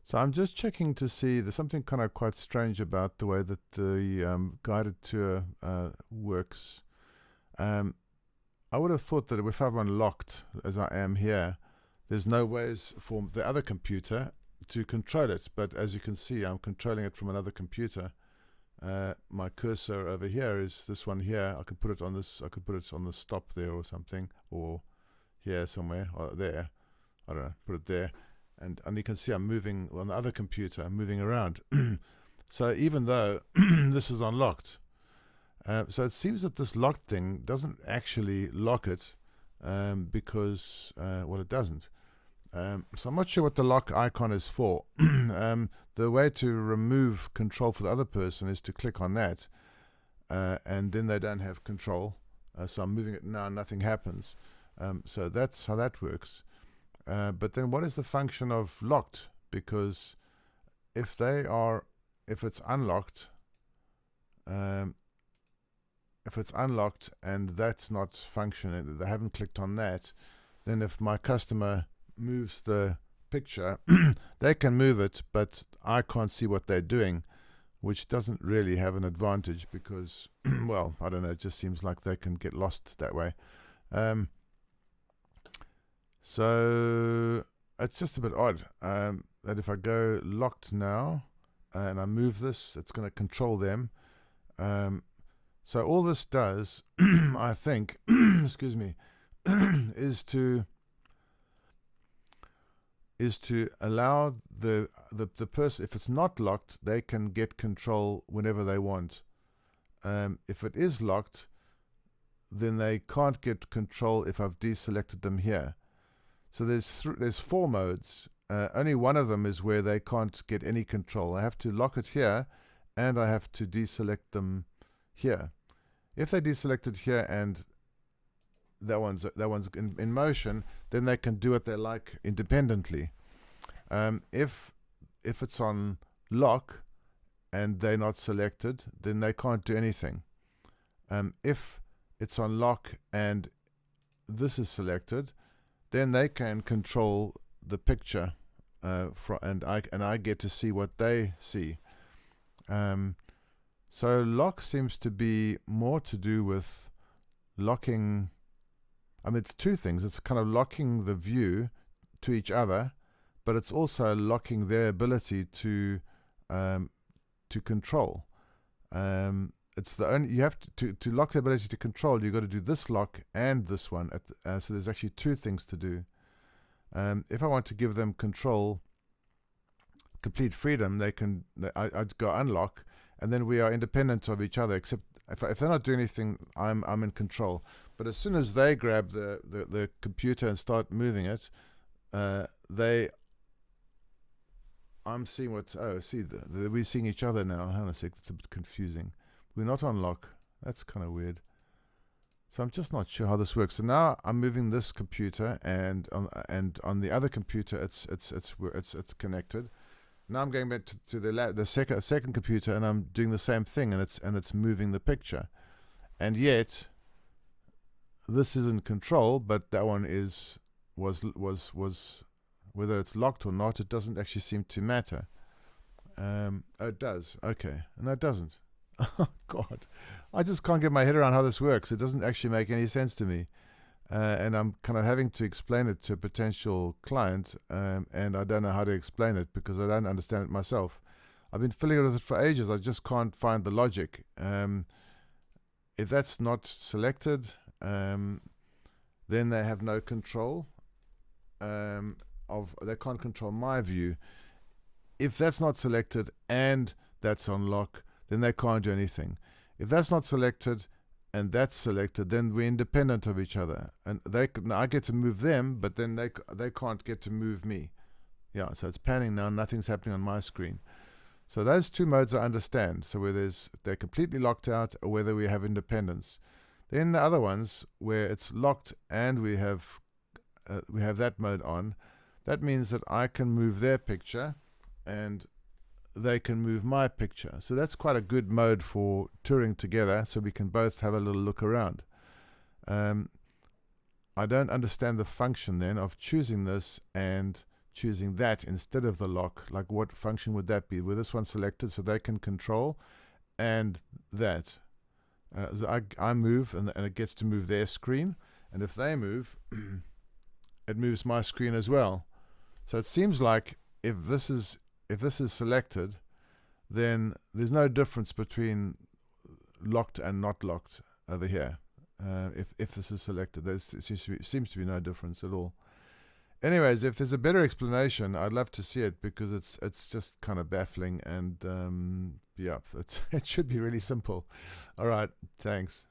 So I'm just checking to see there's something kind of quite strange about the way that the guided tour works. Um, I would have thought that if I'm unlocked, as I am here, there's no ways for the other computer to control it. But as you can see, I'm controlling it from another computer. My cursor over here is this one here. I could put it on this. I could put it on the stop there or something, or here somewhere, or there. I don't know. Put it there. And you can see I'm moving on the other computer. I'm moving around. So even though this is unlocked, so it seems that this locked thing doesn't actually lock it, because well, it doesn't. So I'm not sure what the lock icon is for. The way to remove control for the other person is to click on that, and then they don't have control. So I'm moving it now, nothing happens. So that's how that works. But then what is the function of locked? Because if it's unlocked, and that's not functioning, they haven't clicked on that, then if my customer moves the picture, they can move it, but I can't see what they're doing, which doesn't really have an advantage because, well, I don't know, it just seems like they can get lost that way. So it's just a bit odd that if I go locked now and I move this, it's going to control them. So all this does, I think, excuse me, is to allow the person, if it's not locked, they can get control whenever they want. If it is locked, then they can't get control if I've deselected them here. So there's four modes. Only one of them is where they can't get any control. I have to lock it here, and I have to deselect them here. If they deselected here and that one's in motion, then they can do what they like independently. If it's on lock and they're not selected, then they can't do anything. If it's on lock and this is selected, then they can control the picture, and I get to see what they see. So lock seems to be more to do with locking. I mean, it's two things. It's kind of locking the view to each other, but it's also locking their ability to control. It's the only, you have to lock the ability to control. You've got to do this lock and this one. So there's actually two things to do. If I want to give them control, complete freedom, I'd go unlock, and then we are independent of each other. Except if they're not doing anything, I'm in control. But as soon as they grab the computer and start moving it, I'm seeing what's. Oh, see, we're seeing each other now. Hang on a sec. It's a bit confusing. We're not on lock. That's kind of weird. So I'm just not sure how this works. So now I'm moving this computer, and on the other computer, it's connected. Now I'm going back to the second computer, and I'm doing the same thing, and it's moving the picture, and yet this is in control, but that one was whether it's locked or not, it doesn't actually seem to matter. Oh, it does. Okay, no, it doesn't. Oh God, I just can't get my head around how this works. It doesn't actually make any sense to me. And I'm kind of having to explain it to a potential client, and I don't know how to explain it because I don't understand it myself. I've been fiddling with it for ages. I just can't find the logic. If that's not selected, then they have no control. They can't control my view. If that's not selected and that's on lock, then they can't do anything. If that's not selected and that's selected, then we're independent of each other, and I get to move them, but then they can't get to move me. Yeah, so it's panning now, nothing's happening on my screen. So those two modes I understand. So where they're completely locked out, or whether we have independence. Then the other ones where it's locked and we have that mode on, that means that I can move their picture and they can move my picture. So that's quite a good mode for touring together, so we can both have a little look around. I don't understand the function then of choosing this and choosing that instead of the lock, like what function would that be? With this one selected, so they can control, and that. So I move, and it gets to move their screen, and if they move, it moves my screen as well. So it seems like if this is selected, then there's no difference between locked and not locked over here. If this is selected, there seems to be no difference at all. Anyways, if there's a better explanation, I'd love to see it, because it's just kind of baffling, and yeah, it should be really simple. All right, thanks.